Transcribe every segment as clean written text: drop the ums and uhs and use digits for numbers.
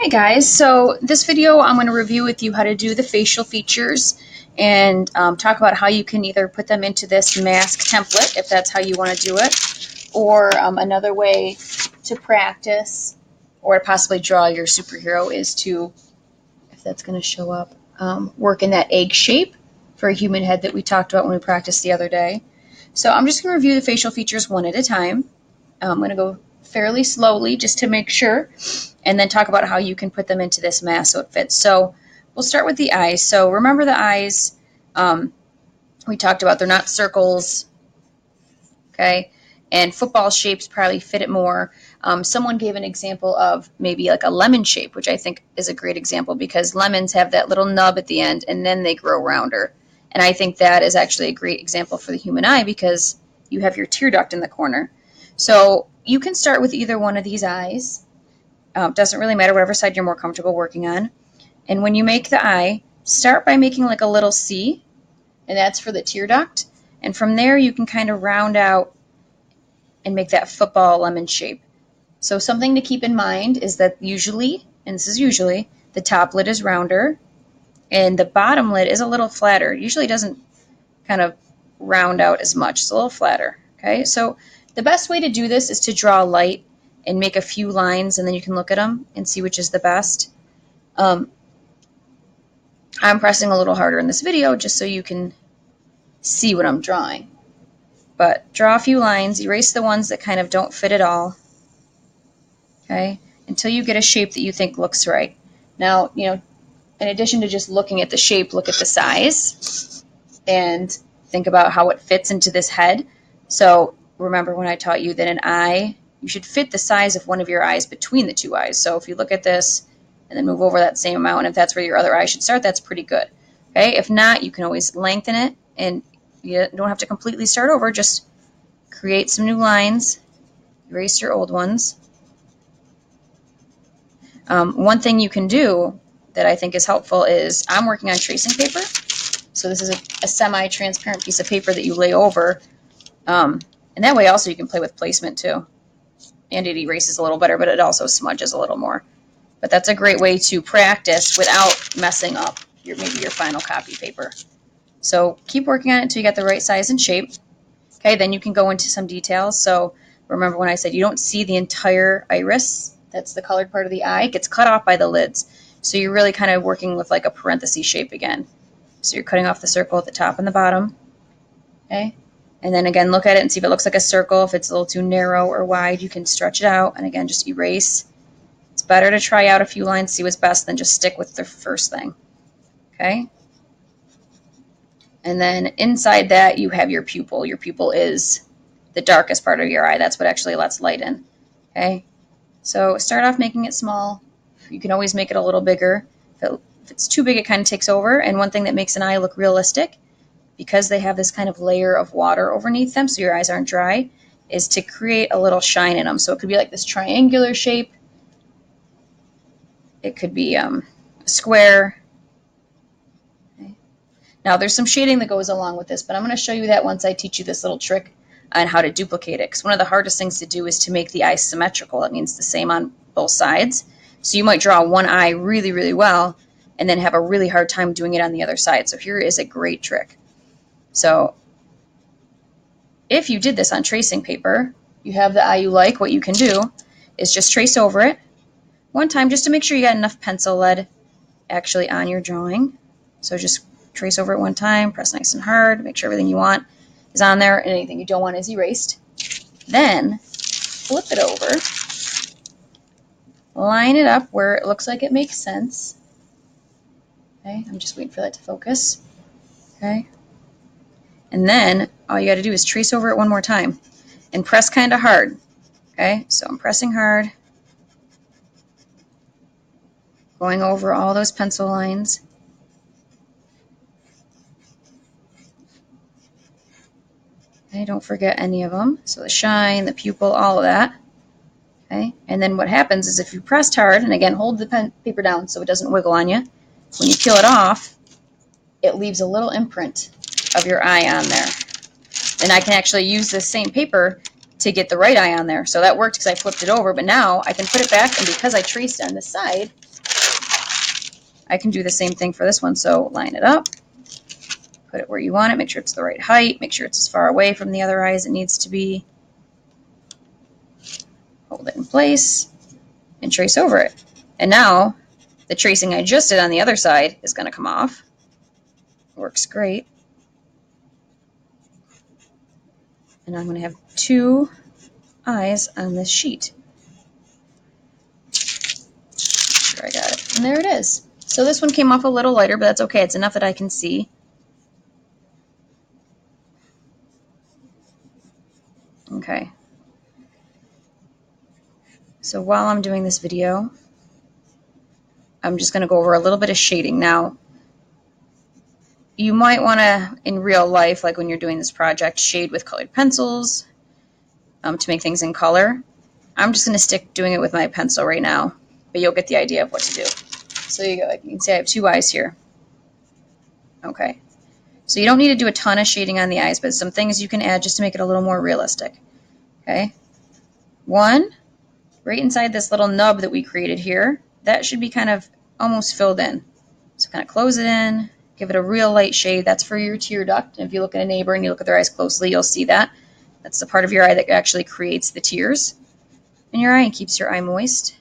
Hi guys, so this video I'm going to review with you how to do the facial features and talk about how you can either put them into this mask template if that's how you want to do it, or another way to practice or to possibly draw your superhero is to, if that's going to show up, work in that egg shape for a human head that we talked about when we practiced the other day. So I'm just going to review the facial features one at a time. I'm going to go fairly slowly just to make sure, and then talk about how you can put them into this mask so it fits. So we'll start with the eyes. So remember the eyes we talked about, they're not circles, okay? And football shapes probably fit it more. Someone gave an example of maybe like a lemon shape, which I think is a great example because lemons have that little nub at the end and then they grow rounder. And I think that is actually a great example for the human eye because you have your tear duct in the corner. So you can start with either one of these eyes. Doesn't really matter, whatever side you're more comfortable working on. And when you make the eye, start by making like a little C, and that's for the tear duct. And from there, you can kind of round out and make that football lemon shape. So something to keep in mind is that usually, and this is usually, the top lid is rounder and the bottom lid is a little flatter. It usually doesn't kind of round out as much. It's a little flatter. Okay, so the best way to do this is to draw light and make a few lines, and then you can look at them and see which is the best. I'm pressing a little harder in this video just so you can see what I'm drawing. But draw a few lines, erase the ones that kind of don't fit at all, okay, until you get a shape that you think looks right. Now, in addition to just looking at the shape, look at the size and think about how it fits into this head. So remember when I taught you that an eye, you should fit the size of one of your eyes between the two eyes. So if you look at this and then move over that same amount, and if that's where your other eye should start, that's pretty good. Okay, if not, you can always lengthen it, and you don't have to completely start over. Just create some new lines, erase your old ones. One thing you can do that I think is helpful is I'm working on tracing paper. So this is a semi-transparent piece of paper that you lay over. And that way also you can play with placement too. And it erases a little better, but it also smudges a little more. But that's a great way to practice without messing up maybe your final copy paper. So keep working on it until you get the right size and shape. Okay, then you can go into some details. So remember when I said you don't see the entire iris, that's the colored part of the eye, it gets cut off by the lids. So you're really kind of working with like a parenthesis shape again. So you're cutting off the circle at the top and the bottom. Okay, and then again look at it and see if it looks like a circle. If it's a little too narrow or wide, you can stretch it out, and again just erase. It's better to try out a few lines, see what's best, than just stick with the first thing. Okay, and then inside that you have your pupil. Your pupil is the darkest part of your eye. That's what actually lets light in. Okay, so start off making it small. You can always make it a little bigger. If it's too big, it kind of takes over. And one thing that makes an eye look realistic, because they have this kind of layer of water underneath them so your eyes aren't dry, is to create a little shine in them. So it could be like this triangular shape. It could be a square. Okay. Now there's some shading that goes along with this, but I'm going to show you that once I teach you this little trick on how to duplicate it. Because one of the hardest things to do is to make the eye symmetrical. That means the same on both sides. So you might draw one eye really, really well and then have a really hard time doing it on the other side. So here is a great trick. So if you did this on tracing paper, you have the eye you like, what you can do is just trace over it one time just to make sure you got enough pencil lead actually on your drawing. So just trace over it one time, press nice and hard, make sure everything you want is on there and anything you don't want is erased. Then flip it over, line it up where it looks like it makes sense. Okay, I'm just waiting for that to focus. Okay, and then all you got to do is trace over it one more time and press kind of hard. Okay, so I'm pressing hard, going over all those pencil lines. Okay, don't forget any of them. So the shine, the pupil, all of that. Okay, and then what happens is if you pressed hard, and again hold the paper down so it doesn't wiggle on you, when you peel it off, it leaves a little imprint of your eye on there. And I can actually use this same paper to get the right eye on there. So that worked because I flipped it over, but now I can put it back, and because I traced on the side, I can do the same thing for this one. So line it up, put it where you want it, make sure it's the right height, make sure it's as far away from the other eye as it needs to be. Hold it in place and trace over it. And now the tracing I just did on the other side is going to come off. Works great. And I'm going to have 2 eyes on this sheet. Sure, I got it. And there it is. So this one came off a little lighter, but that's okay. It's enough that I can see. Okay. So while I'm doing this video, I'm just going to go over a little bit of shading. Now, you might want to, in real life, like when you're doing this project, shade with colored pencils to make things in color. I'm just going to stick doing it with my pencil right now, but you'll get the idea of what to do. So you go. You can see I have 2 eyes here. Okay. So you don't need to do a ton of shading on the eyes, but some things you can add just to make it a little more realistic. Okay. 1, right inside this little nub that we created here, that should be kind of almost filled in. So kind of close it in, give it a real light shade. That's for your tear duct. And if you look at a neighbor and you look at their eyes closely, you'll see that. That's the part of your eye that actually creates the tears in your eye and keeps your eye moist.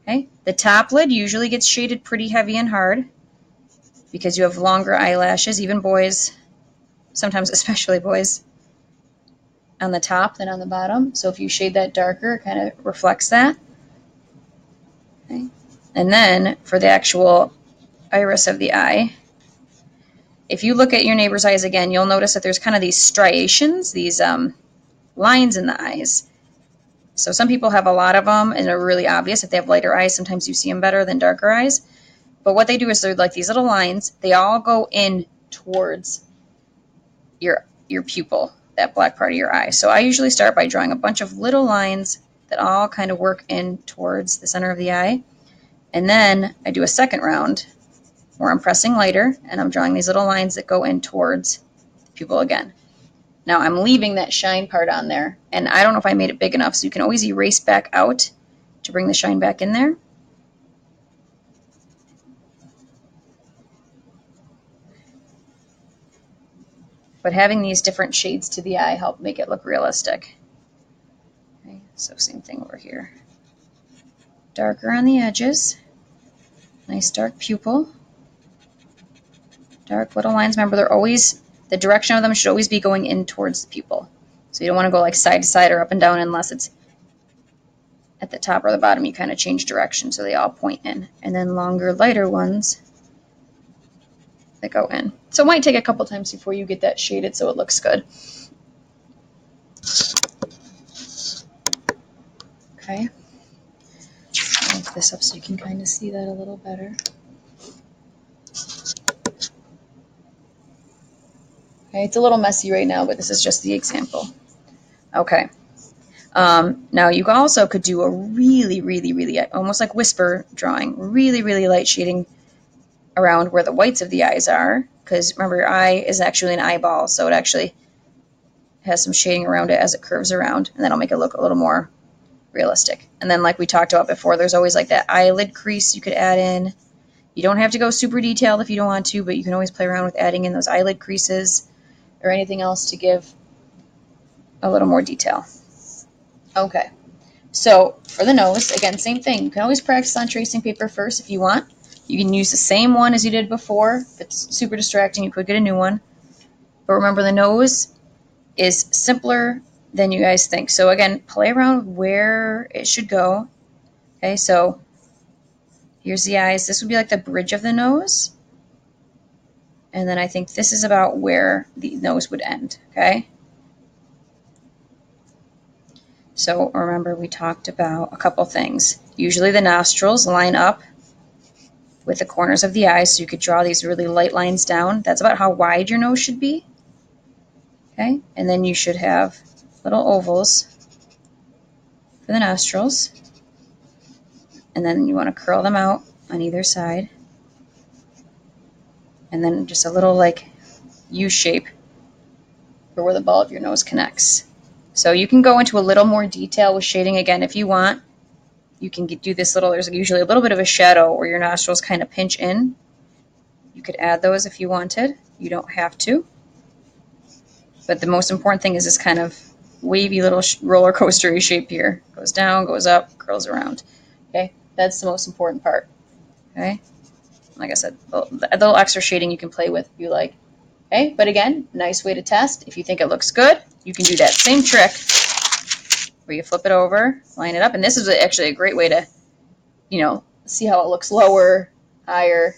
Okay. The top lid usually gets shaded pretty heavy and hard because you have longer eyelashes, even boys, sometimes especially boys, on the top than on the bottom. So if you shade that darker, it kind of reflects that. Okay. And then for the actual iris of the eye, if you look at your neighbor's eyes again, you'll notice that there's kind of these striations, these lines in the eyes. So some people have a lot of them and they're really obvious. If they have lighter eyes, sometimes you see them better than darker eyes. But what they do is they're like these little lines. They all go in towards your pupil, that black part of your eye. So I usually start by drawing a bunch of little lines that all kind of work in towards the center of the eye. And then I do a second round where I'm pressing lighter and I'm drawing these little lines that go in towards the pupil again. Now I'm leaving that shine part on there, and I don't know if I made it big enough, so you can always erase back out to bring the shine back in there. But having these different shades to the eye help make it look realistic. Okay, so same thing over here. Darker on the edges. Nice dark pupil. Dark little lines. Remember, they're always, the direction of them should always be going in towards the pupil. So you don't want to go like side to side or up and down unless it's at the top or the bottom. You kind of change direction so they all point in. And then longer, lighter ones that go in. So it might take a couple times before you get that shaded so it looks good. Okay. I'll lift this up so you can kind of see that a little better. Okay, it's a little messy right now, but this is just the example. Okay. Now you also could do a really, really, really, almost like whisper drawing, really, really light shading around where the whites of the eyes are, because remember your eye is actually an eyeball, so it actually has some shading around it as it curves around, and that'll make it look a little more realistic. And then like we talked about before, there's always like that eyelid crease you could add in. You don't have to go super detailed if you don't want to, but you can always play around with adding in those eyelid creases or anything else to give a little more detail. Okay, so for the nose, again, same thing. You can always practice on tracing paper first if you want. You can use the same one as you did before. If it's super distracting, you could get a new one. But remember, the nose is simpler than you guys think. So again, play around where it should go. Okay, so here's the eyes. This would be like the bridge of the nose. And then I think this is about where the nose would end, okay? So remember we talked about a couple things. Usually the nostrils line up with the corners of the eyes, so you could draw these really light lines down. That's about how wide your nose should be, okay? And then you should have little ovals for the nostrils. And then you want to curl them out on either side. And then just a little like U shape for where the ball of your nose connects. So you can go into a little more detail with shading again if you want. You can do this little, there's usually a little bit of a shadow where your nostrils kind of pinch in. You could add those if you wanted. You don't have to. But the most important thing is this kind of wavy little roller coaster shape here. Goes down, goes up, curls around. Okay, that's the most important part. Okay, like I said, the little extra shading you can play with if you like. Okay, but again, nice way to test. If you think it looks good, you can do that same trick where you flip it over, line it up, and this is actually a great way to, see how it looks lower, higher.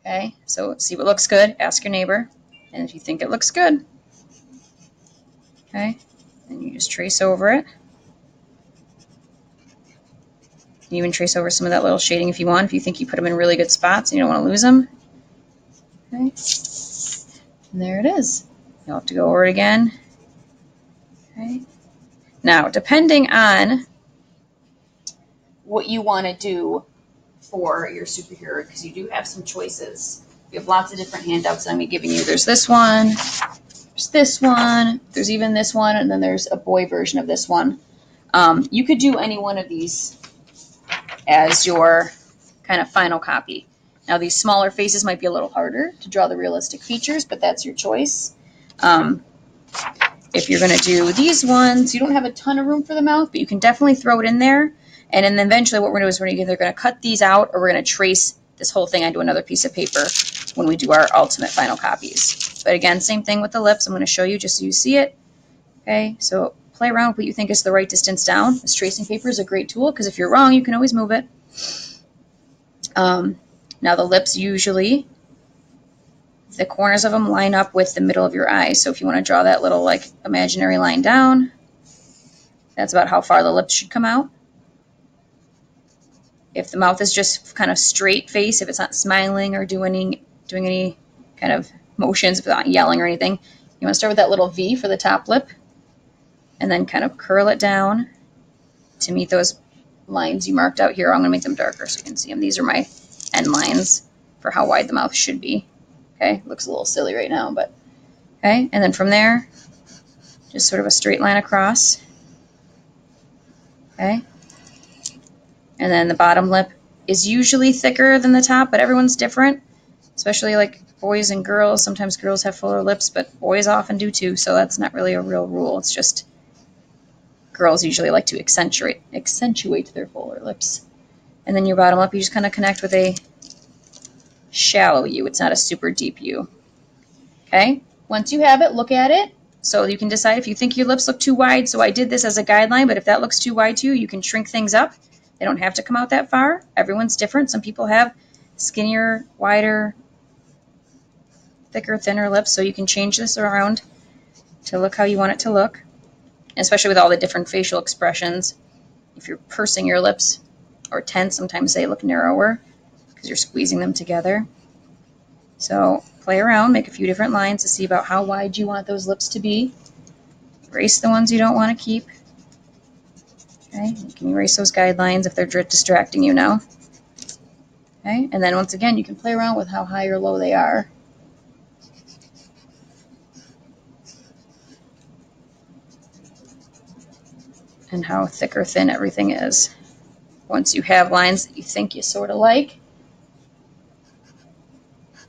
Okay, so see what looks good, ask your neighbor, and if you think it looks good, okay, then you just trace over it. You even trace over some of that little shading if you want, if you think you put them in really good spots and you don't want to lose them. Okay, and there it is. You'll have to go over it again. Okay, now depending on what you want to do for your superhero, because you do have some choices. You have lots of different handouts that I'm giving you. There's this one, there's this one, there's even this one, and then there's a boy version of this one. You could do any one of these as your kind of final copy. Now these smaller faces might be a little harder to draw the realistic features, but that's your choice. If you're going to do these ones, you don't have a ton of room for the mouth, but you can definitely throw it in there. And then eventually what we're going to do is we're either going to cut these out or we're going to trace this whole thing onto another piece of paper when we do our ultimate final copies. But again, same thing with the lips. I'm going to show you just so you see it. Okay, so play around with what you think is the right distance down. This tracing paper is a great tool because if you're wrong, you can always move it. Now the lips usually, the corners of them line up with the middle of your eye. So if you want to draw that little like imaginary line down, that's about how far the lips should come out. If the mouth is just kind of straight face, if it's not smiling or doing any kind of motions without yelling or anything, you want to start with that little V for the top lip and then kind of curl it down to meet those lines you marked out here. I'm going to make them darker so you can see them. These are my end lines for how wide the mouth should be. Okay, looks a little silly right now, but okay. And then from there, just sort of a straight line across. Okay. And then the bottom lip is usually thicker than the top, but everyone's different, especially like boys and girls. Sometimes girls have fuller lips, but boys often do too, so that's not really a real rule. It's just girls usually like to accentuate their fuller lips. And then your bottom lip, you just kind of connect with a shallow U. It's not a super deep U. Okay? Once you have it, look at it. So you can decide if you think your lips look too wide. So I did this as a guideline, but if that looks too wide to you, you can shrink things up. They don't have to come out that far. Everyone's different. Some people have skinnier, wider, thicker, thinner lips, so you can change this around to look how you want it to look, especially with all the different facial expressions. If you're pursing your lips or tense, sometimes they look narrower because you're squeezing them together. So play around, make a few different lines to see about how wide you want those lips to be. Erase the ones you don't want to keep. Okay, you can erase those guidelines if they're distracting you now. Okay, and then once again, you can play around with how high or low they are. And how thick or thin everything is. Once you have lines that you think you sort of like,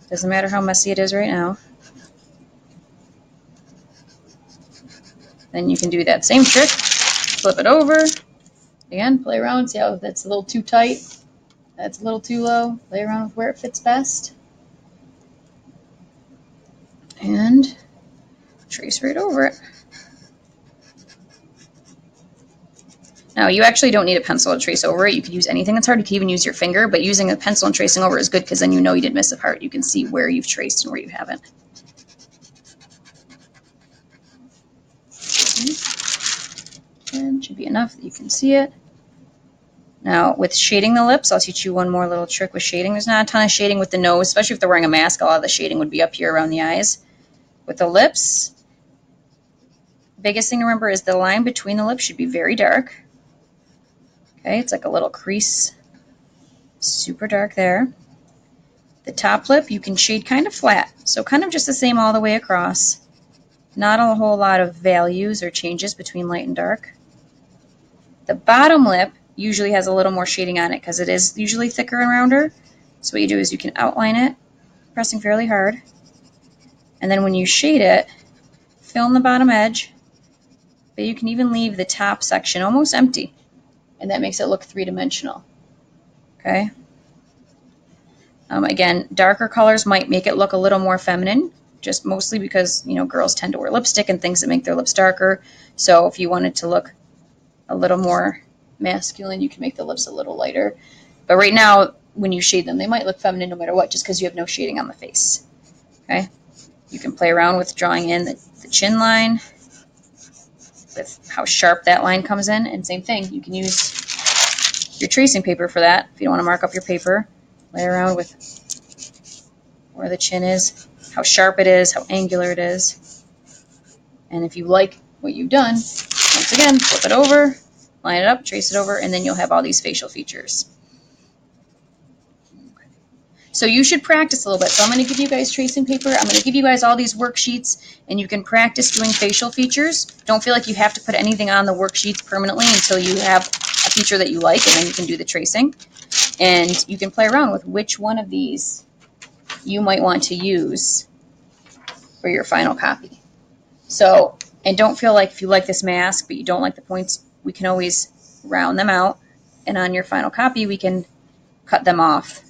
doesn't matter how messy it is right now, then you can do that same trick, flip it over, again, play around, see how that's a little too tight, that's a little too low, play around with where it fits best, and trace right over it. Now, you actually don't need a pencil to trace over it. You could use anything that's hard. You can even use your finger, but using a pencil and tracing over is good because then you know you didn't miss a part. You can see where you've traced and where you haven't. And should be enough that you can see it. Now, with shading the lips, I'll teach you one more little trick with shading. There's not a ton of shading with the nose, especially if they're wearing a mask. A lot of the shading would be up here around the eyes. With the lips, biggest thing to remember is the line between the lips should be very dark. Okay, it's like a little crease, super dark there. The top lip, you can shade kind of flat, so kind of just the same all the way across. Not a whole lot of values or changes between light and dark. The bottom lip usually has a little more shading on it because it is usually thicker and rounder. So what you do is you can outline it, pressing fairly hard, and then when you shade it, fill in the bottom edge, but you can even leave the top section almost empty, and that makes it look three-dimensional. Okay. Again, darker colors might make it look a little more feminine, just mostly because, you know, girls tend to wear lipstick and things that make their lips darker. So if you wanted to look a little more masculine, you can make the lips a little lighter. But right now, when you shade them, they might look feminine no matter what, just because you have no shading on the face. Okay. You can play around with drawing in the chin line, with how sharp that line comes in, and same thing, you can use your tracing paper for that. If you don't want to mark up your paper, play around with where the chin is, how sharp it is, how angular it is. And if you like what you've done, once again, flip it over, line it up, trace it over, and then you'll have all these facial features. So you should practice a little bit. So I'm going to give you guys tracing paper. I'm going to give you guys all these worksheets, and you can practice doing facial features. Don't feel like you have to put anything on the worksheets permanently until you have a feature that you like, and then you can do the tracing. And you can play around with which one of these you might want to use for your final copy. So, and don't feel like if you like this mask but you don't like the points, we can always round them out, and on your final copy we can cut them off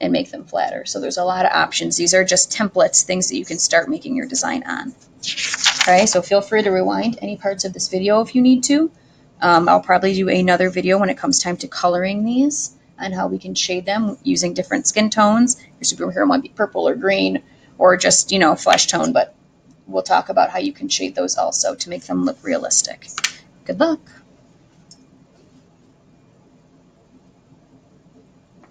and make them flatter. So there's a lot of options. These are just templates, things that you can start making your design on. Okay, so feel free to rewind any parts of this video if you need to. I'll probably do another video when it comes time to coloring these and how we can shade them using different skin tones. Your superhero might be purple or green or just, you know, flesh tone, but we'll talk about how you can shade those also to make them look realistic. Good luck.